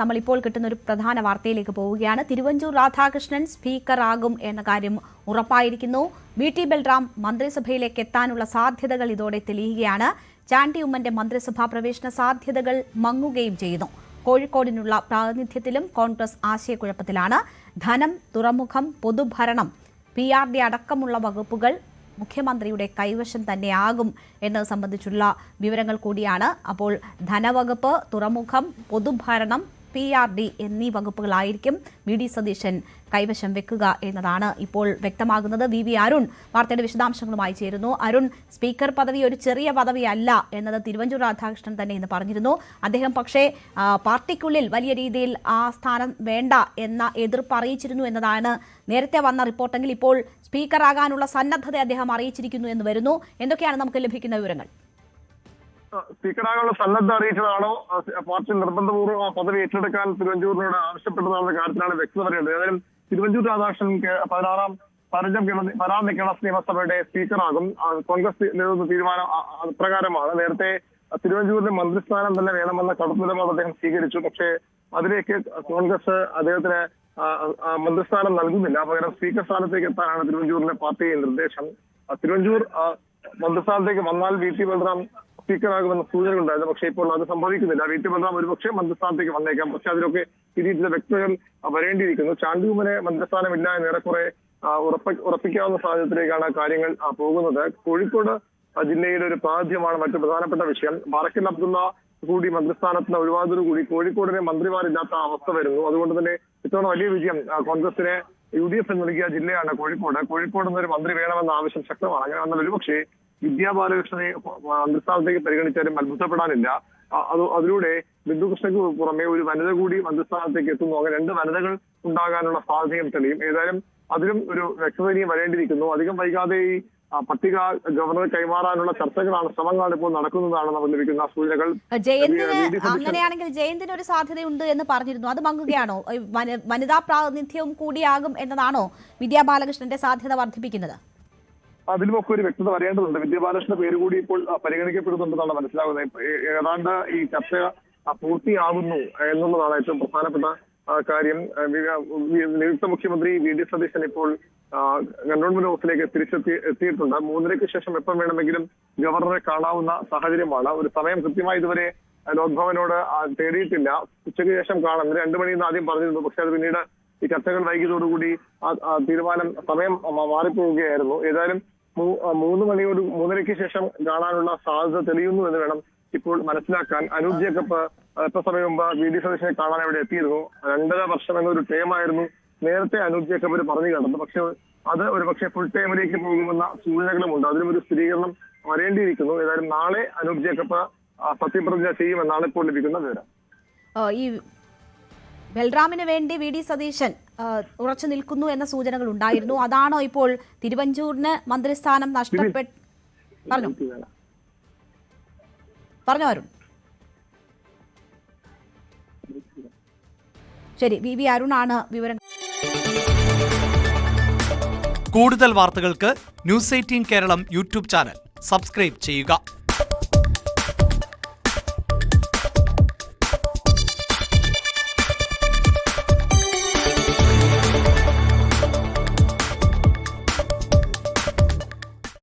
നമ്മളിപ്പോൾ കിട്ടുന്ന ഒരു പ്രധാന വാർത്തയിലേക്ക് പോവുകയാണ്. തിരുവഞ്ചൂർ രാധാകൃഷ്ണൻ സ്പീക്കർ ആകും എന്ന കാര്യം ഉറപ്പായിരിക്കുന്നു. VT ബൽറാം മന്ത്രിസഭയിലേക്ക് എത്താനുള്ള സാധ്യതകൾ ഇതോടെ തെളിയുകയാണ്. ചാണ്ടി ഉമ്മന്റെ മന്ത്രിസഭാ പ്രവേശന സാധ്യതകൾ മങ്ങുകയും ചെയ്യുന്നു. കോഴിക്കോടിനുള്ള പ്രാതിനിധ്യത്തിലും കോൺഗ്രസ് ആശയക്കുഴപ്പത്തിലാണ്. ധനം, തുറമുഖം, പൊതുഭരണം, PRD അടക്കമുള്ള വകുപ്പുകൾ മുഖ്യമന്ത്രിയുടെ കൈവശം തന്നെയാകും എന്നത് സംബന്ധിച്ചുള്ള വിവരങ്ങൾ കൂടിയാണ്. അപ്പോൾ ധനവകുപ്പ്, തുറമുഖം, പൊതുഭരണം, PRD എന്നീ വകുപ്പുകളായിരിക്കും VD സതീശൻ കൈവശം വെക്കുക എന്നതാണ് ഇപ്പോൾ വ്യക്തമാകുന്നത്. VV അരുൺ വാർത്തയുടെ വിശദാംശങ്ങളുമായി ചേരുന്നു. അരുൺ, സ്പീക്കർ പദവി ഒരു ചെറിയ പദവിയല്ല എന്നത് തിരുവഞ്ചൂർ രാധാകൃഷ്ണൻ തന്നെ ഇന്ന് പറഞ്ഞിരുന്നു. അദ്ദേഹം പക്ഷേ പാർട്ടിക്കുള്ളിൽ വലിയ രീതിയിൽ ആ സ്ഥാനം വേണ്ട എന്ന എതിർപ്പ് അറിയിച്ചിരുന്നു എന്നതാണ് നേരത്തെ വന്ന റിപ്പോർട്ടെങ്കിൽ ഇപ്പോൾ സ്പീക്കറാകാനുള്ള സന്നദ്ധത അദ്ദേഹം അറിയിച്ചിരിക്കുന്നു എന്ന് വരുന്നു. എന്തൊക്കെയാണ് നമുക്ക് ലഭിക്കുന്ന വിവരങ്ങൾ? സ്പീക്കറാകാനുള്ള സന്നദ്ധ അറിയിച്ചതാണോ, പാർട്ടി നിർബന്ധപൂർവ്വം ആ പദവി ഏറ്റെടുക്കാൻ തിരുവഞ്ചൂരിനോട് ആവശ്യപ്പെട്ടതാണെന്ന കാര്യത്തിലാണ് വ്യക്തത പറയേണ്ടത്. ഏതായാലും തിരുവഞ്ചൂർ രാധാകൃഷ്ണൻ 16-ാം വരാൻ നിൽക്കുന്ന നിയമസഭയുടെ സ്പീക്കറാകും. കോൺഗ്രസ് നേതൃത്വ തീരുമാനം അപ്രകാരമാണ്. നേരത്തെ തിരുവഞ്ചൂരിന് മന്ത്രിസ്ഥാനം തന്നെ വേണമെന്ന കടുത്ത അദ്ദേഹം സ്വീകരിച്ചു. പക്ഷേ അതിലേക്ക് കോൺഗ്രസ് അദ്ദേഹത്തിന് മന്ത്രിസ്ഥാനം നൽകുന്നില്ല. പകരം സ്പീക്കർ സ്ഥാനത്തേക്ക് എത്താനാണ് തിരുവഞ്ചൂരിന്റെ പാർട്ടി നിർദ്ദേശം. തിരുവഞ്ചൂർ മന്ത്രിസ്ഥാനത്തേക്ക് വന്നാൽ VT ബൽറാം സ്പീക്കറാകുമെന്ന സൂചനകളുണ്ടായിരുന്നു. പക്ഷേ ഇപ്പോൾ അത് സംഭവിക്കുന്നില്ല. VT ബൽറാം ഒരുപക്ഷെ മന്ത്രിസ്ഥാനത്തേക്ക് വന്നേക്കാം. പക്ഷെ അതിലൊക്കെ ഈ രീതിയിലെ വ്യക്തതകൾ വരേണ്ടിയിരിക്കുന്നു. ചാണ്ടി ഉമ്മനെ മന്ത്രിസ്ഥാനമില്ല എന്ന് ഏറെക്കുറെ ഉറപ്പിക്കാവുന്ന സാഹചര്യത്തിലേക്കാണ് കാര്യങ്ങൾ പോകുന്നത്. കോഴിക്കോട് ജില്ലയുടെ ഒരു പ്രാതിനിധ്യമാണ് മറ്റു പ്രധാനപ്പെട്ട വിഷയം. ബാറക്കൽ അബ്ദുള്ള കൂടി മന്ത്രിസ്ഥാനത്തിന് ഒഴിവാതോടുകൂടി കോഴിക്കോടിനെ മന്ത്രിമാരില്ലാത്ത അവസ്ഥ വരുന്നു. അതുകൊണ്ട് തന്നെ ഇത്തവണ വലിയ വിജയം കോൺഗ്രസിനെ UDF നൽകിയ ജില്ലയാണ് കോഴിക്കോട്. കോഴിക്കോട് നിന്നൊരു മന്ത്രി വേണമെന്ന ആവശ്യം ശക്തമാണ്. അങ്ങനെ വന്നാൽ ഒരുപക്ഷെ വിദ്യാ ബാലകൃഷ്ണനെ മന്ത്രിസ്ഥാനത്തേക്ക് പരിഗണിച്ചാലും അത്ഭുതപ്പെടാനില്ല. അതിലൂടെ ബിന്ദുകൃഷ്ണയ്ക്ക് പുറമെ ഒരു വനിത കൂടി മന്ത്രിസ്ഥാനത്തേക്ക് എത്തുന്നു. അങ്ങനെ 2 വനിതകൾ ഉണ്ടാകാനുള്ള സാധ്യതയും തെളിയും. ഏതായാലും അതിലും ഒരു വ്യക്തതയും വരേണ്ടിയിരിക്കുന്നു. അധികം വൈകാതെ ഈ പട്ടിക ഗവർണർ കൈമാറാനുള്ള ചർച്ചകളാണ്, ശ്രമങ്ങളാണ് ഇപ്പോൾ നടക്കുന്നതാണ് നമുക്ക് ലഭിക്കുന്ന സൂചനകൾ. അങ്ങനെയാണെങ്കിൽ ജയന്തിന് ഒരു സാധ്യതയുണ്ട് എന്ന് പറഞ്ഞിരുന്നു. അത് മങ്ങുകയാണോ? വനിതാ പ്രാതിനിധ്യവും കൂടിയാകും എന്നതാണോ വിദ്യാ ബാലകൃഷ്ണന്റെ സാധ്യത വർദ്ധിപ്പിക്കുന്നത്? അതിലുമൊക്കെ ഒരു വ്യക്തത വരേണ്ടതുണ്ട്. വിദ്യാ ബാലകൃഷ്ണന്റെ പേര് കൂടി ഇപ്പോൾ പരിഗണിക്കപ്പെടുന്നുണ്ടെന്നാണ് മനസ്സിലാകുന്നത്. ഏതാണ്ട് ഈ ചർച്ച പൂർത്തിയാകുന്നു എന്നുള്ളതാണ് ഏറ്റവും പ്രധാനപ്പെട്ട കാര്യം. നിയുക്ത മുഖ്യമന്ത്രി VD സതീശൻ ഇപ്പോൾ കന്റോൺമെന്റ് ഹൗസിലേക്ക് എത്തിയിട്ടുണ്ട്. 3:30-ക്ക് ശേഷം എപ്പം വേണമെങ്കിലും ഗവർണറെ കാണാവുന്ന സാഹചര്യമാണ്. ഒരു സമയം കൃത്യമായി ഇതുവരെ ലോക്ഭവനോട് തേടിയിട്ടില്ല. ഉച്ചയ്ക്ക് ശേഷം കാണാം. 2 മണിയെന്ന് ആദ്യം പറഞ്ഞിരുന്നു. പക്ഷെ അത് പിന്നീട് ഈ ചർച്ചകൾ വൈകിയതോടുകൂടി തീരുമാനം സമയം മാറിപ്പോവുകയായിരുന്നു. ഏതായാലും 3:30-ക്ക് ശേഷം കാണാനുള്ള സാധ്യത തെളിയുന്നു എന്ന് വേണം ഇപ്പോൾ മനസ്സിലാക്കാൻ. അനൂപ് ജേക്കബ് അല്പസമയം മുമ്പ് VD സതീശനെ കാണാൻ ഇവിടെ എത്തിയിരുന്നു. 2.5 വർഷം എന്നൊരു ടേമായിരുന്നു നേരത്തെ അനൂപ് ജേക്കബിന് പറഞ്ഞു കേട്ടത്. പക്ഷെ അത് ഒരു പക്ഷേ ഫുൾ ടൈമിലേക്ക് പോകുമെന്ന സൂചനകളുമുണ്ട്. അതിനും ഒരു സ്ഥിരീകരണം വരേണ്ടിയിരിക്കുന്നു. ഏതായാലും നാളെ അനൂപ് ജേക്കബ് സത്യപ്രതിജ്ഞ ചെയ്യുമെന്നാണ് ഇപ്പോൾ ലഭിക്കുന്ന വിവരം. ഈ ബൽറാമിന് വേണ്ടി VD സതീശൻ ഉറച്ചു നിൽക്കുന്നു എന്ന സൂചനകൾ ഉണ്ടായിരുന്നു. അതാണോ ഇപ്പോൾ തിരുവഞ്ചൂരിന് മന്ത്രിസ്ഥാനം പറഞ്ഞോ അരുൺ? ശരി, VV അരുണാണ് വിവരം. കൂടുതൽ വാർത്തകൾക്ക് News 18 Keralam YouTube channel subscribe ചെയ്യുക.